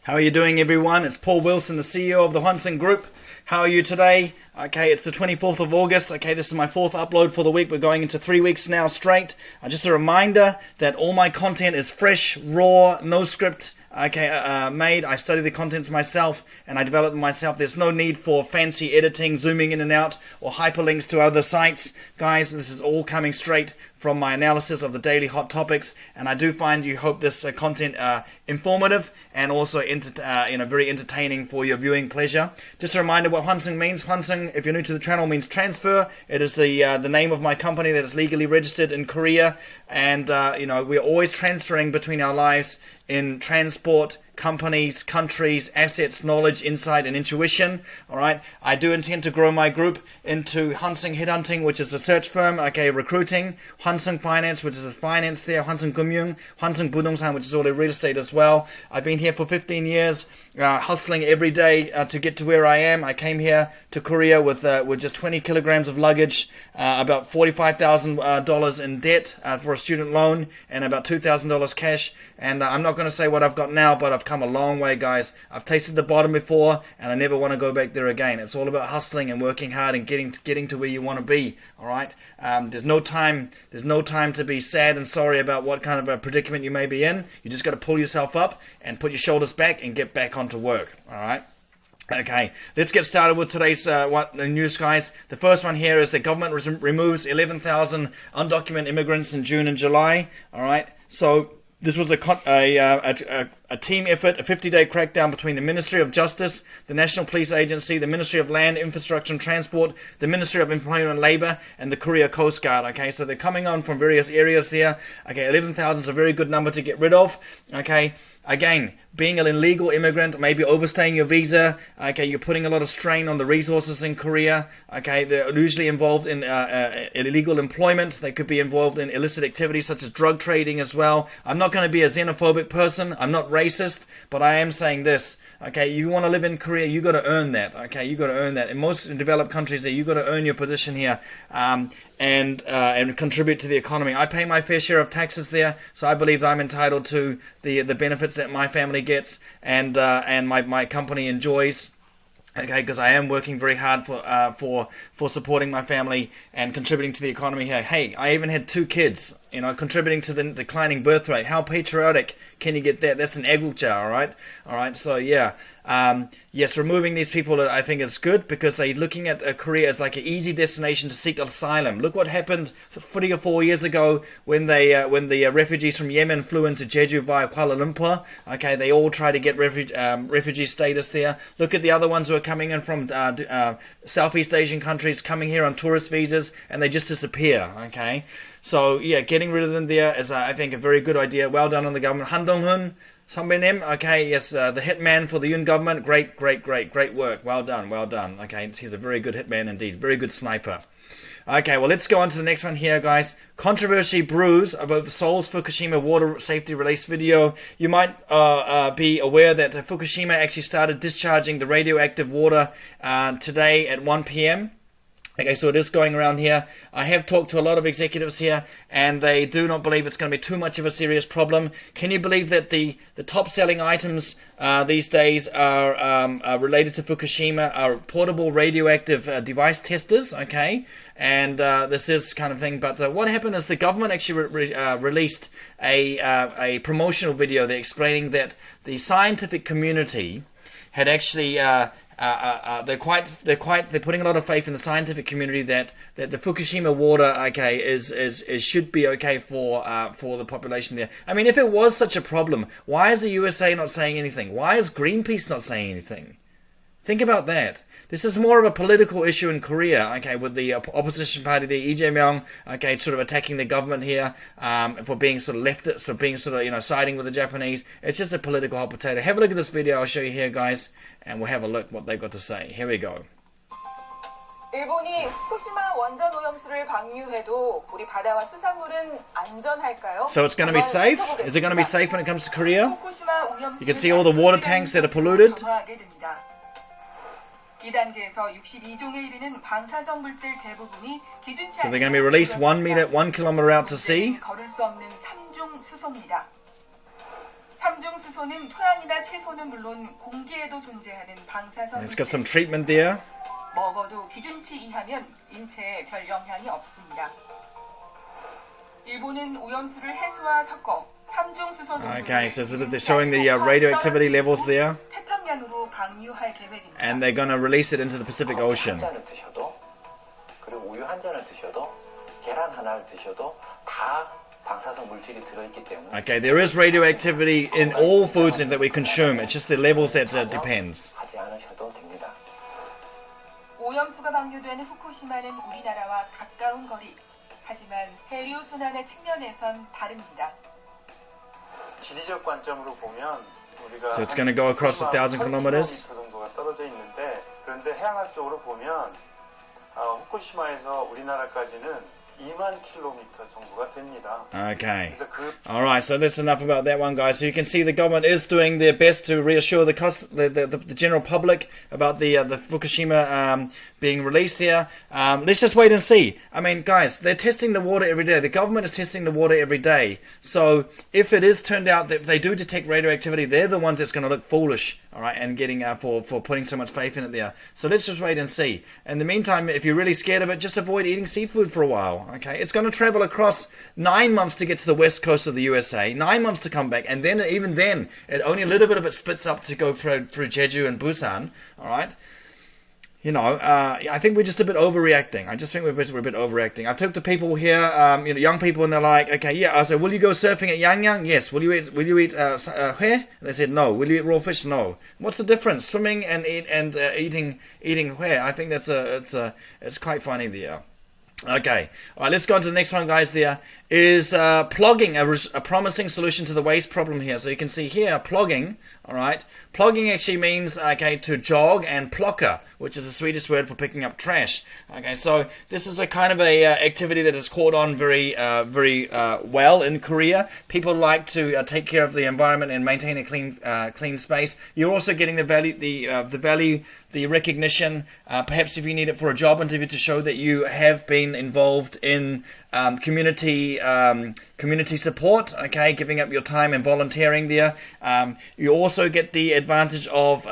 How are you doing, everyone? It's Paul Wilson, the CEO of the Hwanseung Group. How are you today? Okay, it's the 24th of August. Okay, this is my fourth upload for the week. We're going into 3 weeks now straight. Just a reminder that all my content is fresh, raw, no script. Made. I study the contents myself and I develop them myself. There's no need for fancy editing, zooming in and out, or hyperlinks to other sites. Guys, this is all coming straight from my analysis of the daily hot topics, and I do find you hope this content informative and also very entertaining for your viewing pleasure. Just a reminder what Hwanseung means. Hwanseung, if you're new to the channel, means transfer. It is the name of my company that is legally registered in Korea, and we're always transferring between our lives in transport, companies, countries, assets, knowledge, insight, and intuition. All right. I do intend to grow my group into Hwanseung Headhunting, which is a search firm. Okay, recruiting. Hwanseung Finance, which is a finance there. Hwanseung Gumyung, Hwanseung Budongsan, which is all the real estate as well. I've been here for 15 years, hustling every day to get to where I am. I came here to Korea with just 20 kilograms of luggage, about $45,000 in debt for a student loan, and about $2,000 cash. And I'm not going to say what I've got now, but I've come a long way, guys. I've tasted the bottom before, and I never want to go back there again. It's all about hustling and working hard and getting to where you want to be. All right. There's no time to be sad and sorry about what kind of a predicament you may be in. You just got to pull yourself up and put your shoulders back and get back onto work. All right. Okay, let's get started with today's news, guys. The first one here is the government removes 11,000 undocumented immigrants in June and July. All right, so this was a team effort, a 50-day crackdown between the Ministry of Justice, the National Police Agency, the Ministry of Land, Infrastructure and Transport, the Ministry of Employment and Labour, and the Korea Coast Guard. Okay, so they're coming on from various areas here. Okay, 11,000 is a very good number to get rid of. Okay, again, being an illegal immigrant, maybe overstaying your visa. Okay, you're putting a lot of strain on the resources in Korea. Okay, they're usually involved in illegal employment. They could be involved in illicit activities such as drug trading as well. I'm not going to be a xenophobic person. I'm not racist, but I am saying this. Okay, you want to live in Korea, you got to earn that. Okay, you got to earn that. In most developed countries, you got to earn your position here, and contribute to the economy. I pay my fair share of taxes there, so I believe I'm entitled to the benefits that my family gets and my company enjoys. Okay, because I am working very hard for supporting my family and contributing to the economy here. Hey, I even had 2 kids, contributing to the declining birth rate. How patriotic can you get that? That's an agriculture, all right? All right, so yeah. Yes, removing these people I think is good because they're looking at Korea as like an easy destination to seek asylum. Look what happened 3 or 4 years ago when the refugees from Yemen flew into Jeju via Kuala Lumpur. Okay, they all try to get refugee status there. Look at the other ones who are coming in from Southeast Asian countries, coming here on tourist visas, and they just disappear. Okay, so yeah, getting rid of them there is I think a very good idea. Well done on the government. Han Dong-hun, Sambenim, okay, yes, the hitman for the Yoon government, great work, well done, okay, he's a very good hitman indeed, very good sniper. Okay, well, let's go on to the next one here, guys. Controversy brews about Seoul's Fukushima water safety release video. You might be aware that Fukushima actually started discharging the radioactive water today at 1 p.m., Okay, so it is going around here. I have talked to a lot of executives here, and they do not believe it's going to be too much of a serious problem. Can you believe that the top-selling items these days are related to Fukushima are portable radioactive device testers, okay? And this is kind of thing. But what happened is the government actually released a promotional video there explaining that the scientific community had actually... they're putting a lot of faith in the scientific community that the Fukushima water, okay, should be okay for the population there. I mean, if it was such a problem, why is the USA not saying anything? Why is Greenpeace not saying anything? Think about that. This is more of a political issue in Korea, okay, with the opposition party, the Lee Jae-myung, okay, sort of attacking the government here for being sort of leftist, for being sort of, siding with the Japanese. It's just a political hot potato. Have a look at this video I'll show you here, guys, and we'll have a look what they've got to say. Here we go. 일본이 후쿠시마 원전 오염수를 방류해도 우리 바다와 수산물은 안전할까요? So it's going to be safe? Is it going to be safe when it comes to Korea? You can see all the water tanks that are polluted. 이 단계에서 62종에 이르는 방사성 물질 대부분이 기준치 So they're going to be released 1 kilometer out to sea. 걸을 수 없는 3중 수소입니다. 삼중 수소는 토양이나 채소는 물론 공기에도 존재하는 방사선 It's got some 물질. treatment there. 먹어도 기준치 이하면 인체에 별 영향이 없습니다. 일본은 오염수를 해수와 섞어 삼중 수소 농도를 Okay, so they're showing the radioactivity levels there. 태평양으로 방류할 계획입니다. And they're going to release it into the Pacific Ocean. 한 잔을 드셔도 그리고 우유 한 잔을 드셔도 계란 하나를 드셔도 다 방사성 물질이 들어있기 때문에 Okay, there is radioactivity in all foods that we consume. It's just the levels that depends. 하지 않으셔도 됩니다. 오염수가 방류되는 후쿠시마는 우리나라와 가까운 거리. 하지만 해류 순환의 측면에선 다릅니다. 지리적 관점으로 보면 우리가 So it's going to go across 1,000 kilometers. 정도가 떨어져 있는데 그런데 해양학적으로 보면 후쿠시마에서 우리나라까지는 2만 킬로미터 정도가 됩니다. Okay. 그래서 그 All right, so that's enough about that one, guys. So you can see the government is doing their best to reassure the general public about the Fukushima being released here. Let's just wait and see. I mean, guys, they're testing the water every day. The government is testing the water every day. So if it is turned out that if they do detect radioactivity, they're the ones that's going to look foolish, all right, and getting for putting so much faith in it there. So let's just wait and see. In the meantime, if you're really scared of it, just avoid eating seafood for a while. Okay, it's going to travel across 9 months to get to the west coast of the USA, 9 months to come back, and then even then, only a little bit of it splits up to go through Jeju and Busan. All right. You know, I think we're just a bit overreacting. I just think we're a bit overreacting. I've talked to people here, young people, and they're like, okay, yeah. I said, will you go surfing at Yangyang? Yes. Will you eat where? And they said, no. Will you eat raw fish? No. What's the difference? Swimming and eating where? I think it's quite funny there. Okay, all right, let's go on to the next one, guys. There is plogging, a promising solution to the waste problem here. So you can see here, plogging, all right. Plogging actually means, okay, to jog, and plocka, which is a Swedish word for picking up trash. Okay, so this is a kind of a activity that has caught on very well in Korea. People like to take care of the environment and maintain a clean space. You're also getting the recognition, perhaps if you need it for a job interview, to show that you have been involved in community support, okay, giving up your time and volunteering there. You also get the advantage of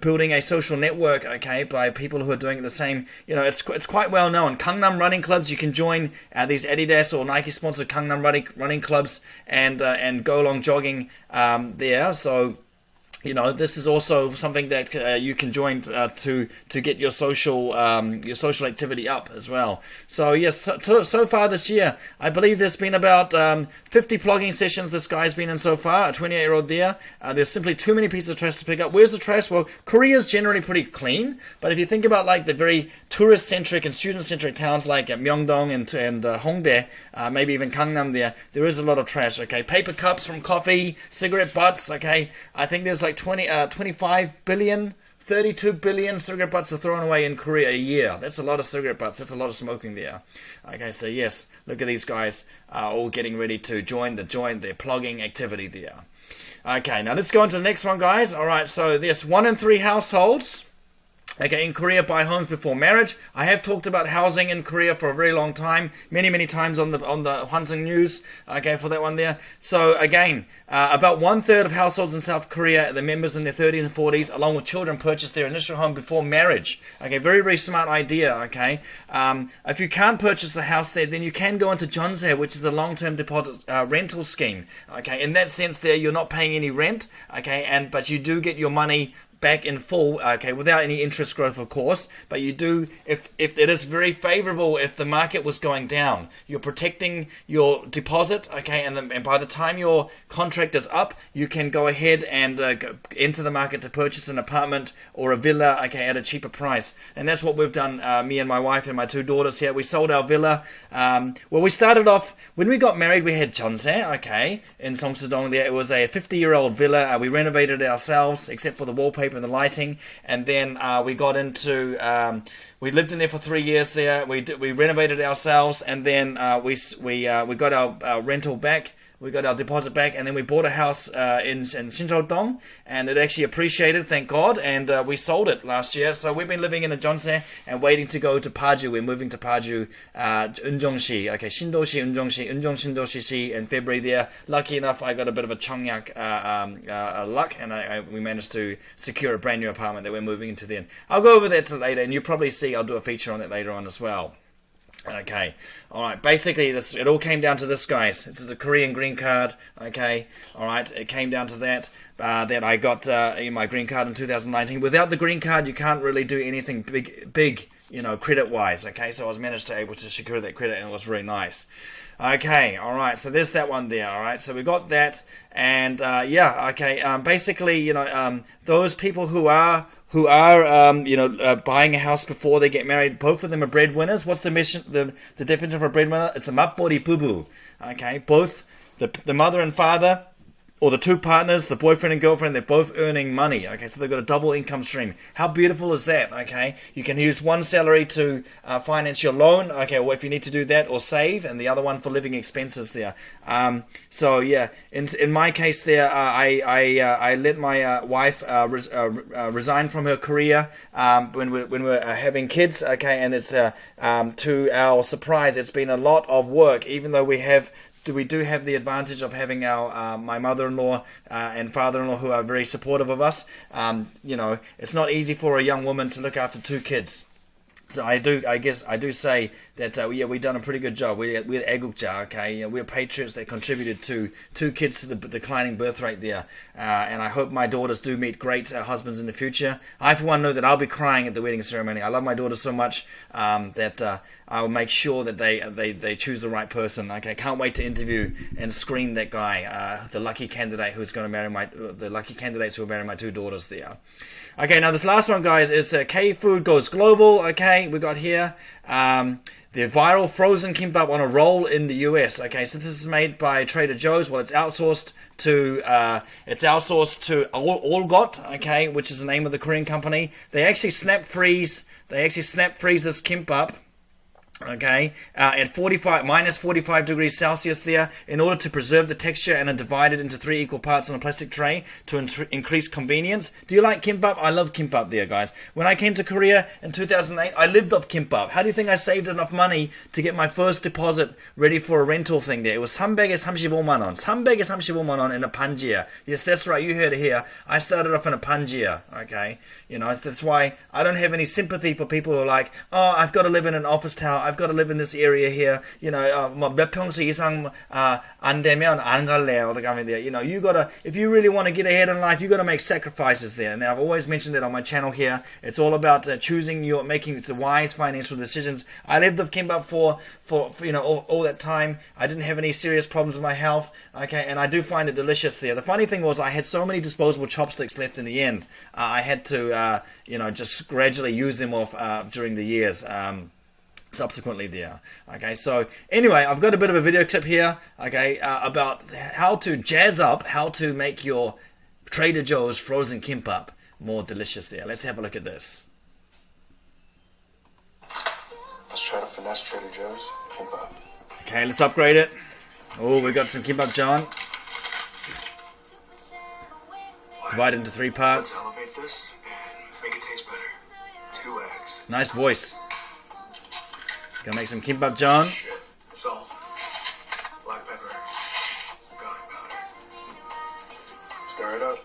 building a social network, okay, by people who are doing the same. It's quite well known. Gangnam running clubs, you can join these Adidas or Nike sponsored Gangnam running clubs and go along jogging there. So this is also something that you can join to get your social activity up as well. So yes, so far this year, I believe there's been about 50 plogging sessions this guy's been in so far. A 28-year-old there. There's simply too many pieces of trash to pick up. Where's the trash? Well, Korea's generally pretty clean, but if you think about like the very tourist-centric and student-centric towns like Myeongdong and Hongdae, maybe even Gangnam there is a lot of trash. Okay, paper cups from coffee, cigarette butts. Okay, I think there's like 25 billion, 32 billion cigarette butts are thrown away in Korea a year. That's a lot of cigarette butts. That's a lot of smoking there. Okay, so yes, look at these guys all getting ready to join their plogging activity there. Okay, now let's go on to the next one, guys. All right, so there's 1 in 3 households, okay, in Korea buy homes before marriage. I have talked about housing in Korea for a very long time, many times on the Hwanseung News, okay, for that one there. So again, about 1/3 of households in South Korea, the members in their 30s and 40s, along with children, purchase their initial home before marriage. Okay, very smart idea. Okay, if you can't purchase the house there, then you can go into jeonse, which is a long-term deposit rental scheme. Okay, in that sense, there you're not paying any rent. Okay, but you do get your money back in full, okay, without any interest growth, of course, but you do, if it is very favorable, if the market was going down, you're protecting your deposit, okay, and by the time your contract is up, you can go ahead and go into the market to purchase an apartment or a villa, okay, at a cheaper price. And that's what we've done, me and my wife and my 2 daughters here. We sold our villa. Well, we started off, when we got married, we had jeonse, okay, in Seongsu-dong there. It was a 50-year-old villa. We renovated it ourselves, except for the wallpaper and the lighting, and then we got into we lived in there for 3 years there. We renovated ourselves, and then we got our rental back. We got our deposit back, and then we bought a house in Sincheon-dong, and it actually appreciated, thank God, and we sold it last year. So we've been living in a Jeonse and waiting to go to Paju. We're moving to Paju, Eunjeong시, okay, Sindoshi, Eunjeong시, Sindoshi in February there. Lucky enough, I got a bit of a Cheongyak luck, and we managed to secure a brand new apartment that we're moving into then. I'll go over that later, and you'll probably see I'll do a feature on it later on as well. Okay, alright, basically it all came down to this, guys. This is a Korean green card, okay, alright, it came down to that I got my green card in 2019. Without the green card, you can't really do anything big, you know, credit-wise, okay, so I was managed to able to secure that credit, and it was really nice. Okay, alright, so there's that one there, alright, so we got that, and yeah, okay, basically, you know, those people who are buying a house before they get married, both of them are breadwinners. What's the definition of a breadwinner? It's a 맞벌이 부부. Okay, both the mother and father, or the two partners, the boyfriend and girlfriend, they're both earning money. Okay, so they've got a double income stream. How beautiful is that? Okay, you can use one salary to finance your loan. Okay, well, if you need to do that, or save, and the other one for living expenses there. So yeah, in my case there, I let my wife resign from her career when we're having kids. Okay, and it's to our surprise, it's been a lot of work, even though we do have the advantage of having our my mother-in-law and father-in-law who are very supportive of us. You know, it's not easy for a young woman to look after two kids. So I do say that yeah, we've done a pretty good job. We're 애국자, okay? We're patriots that contributed to 2 kids to the declining birth rate there. And I hope my daughters do meet great husbands in the future. I, for one, know that I'll be crying at the wedding ceremony. I love my daughters so much that I'll make sure that they choose the right person. Okay, can't wait to interview and screen that guy, the lucky candidate who's going to marry the lucky candidates who will marry my 2 daughters there. Okay, now this last one, guys, is K-Food Goes Global. Okay, we got here the viral frozen kimbap on a roll in the US. Okay, so this is made by Trader Joe's. Well, it's outsourced to Olgot, okay, which is the name of the Korean company. They actually snap freeze this kimbap. Okay, at minus 45 degrees Celsius there, in order to preserve the texture, and are divided into 3 equal parts on a plastic tray to increase convenience. Do you like kimbap? I love kimbap there, guys. When I came to Korea in 2008, I lived off kimbap. How do you think I saved enough money to get my first deposit ready for a rental thing there? It was 335만 원. 335만 원 in a panjia. Yes, that's right, you heard it here. I started off in a panjia, okay? You know, that's why I don't have any sympathy for people who are like, oh, I've got to live in an office tower, I've got to live in this area here, you know, 몇 평수 이상 안 되면 안 갈래요. You know, you gotta, if you really want to get ahead in life, you gotta make sacrifices there. Now, I've always mentioned that on my channel here. It's all about making the wise financial decisions. I lived with kimbap for you know, all that time. I didn't have any serious problems with my health, okay, and I do find it delicious there. The funny thing was I had so many disposable chopsticks left in the end. I had to, you know, just gradually use them off during the years. Subsequently there. Okay, so anyway, I've got a bit of a video clip here, okay, about how to jazz up, how to make your Trader Joe's frozen kimbap more delicious there. Let's have a look at this. Let's try to finesse Trader Joe's kimbap. Okay, let's upgrade it. Oh, we got some kimbap John. Divided into 3 parts. Let's elevate this and make it taste better. 2 eggs. Nice voice. Gonna make some kimbap John. Shit. Salt. Black pepper. Garlic powder. Stir it up.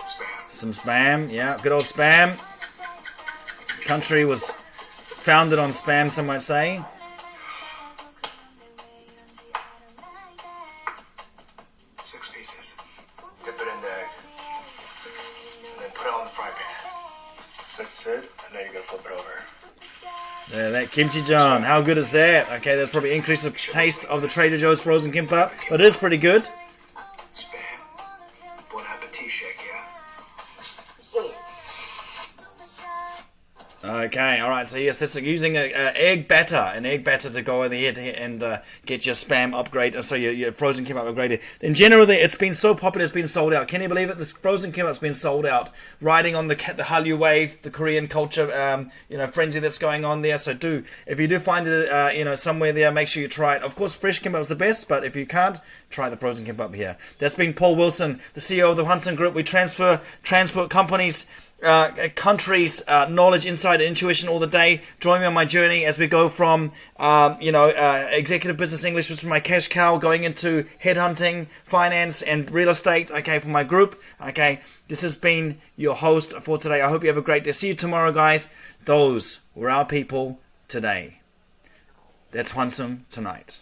Spam. Some spam. Yeah, good old spam. This country was founded on spam, some might say. Six pieces. Dip it in the egg. And then put it on the fry pan. That's it. And now you're gonna flip it over. There, that kimchi John. How good is that? Okay, that'll probably increase the taste of the Trader Joe's frozen kimbap, but it is pretty good. Spam. Bon appetit, shake, yeah. Okay, all right. So yes, that's using an egg batter to go ahead and get your spam upgrade. So your frozen kimbap upgraded. In general, it's been so popular, it's been sold out. Can you believe it? This frozen kimbap's been sold out. Riding on the Hallyu wave, the Korean culture, frenzy that's going on there. So if you do find it, somewhere there, make sure you try it. Of course, fresh kimbap is the best, but if you can't, try the frozen kimbap here. That's been Paul Wilson, the CEO of the Hwanseung Group. We transport companies. Countries, knowledge, insight, and intuition all the day. Join me on my journey as we go from, executive business English, which is my cash cow, going into headhunting, finance, and real estate. Okay, for my group. Okay, this has been your host for today. I hope you have a great day. See you tomorrow, guys. Those were our people today. That's Hwanseung tonight.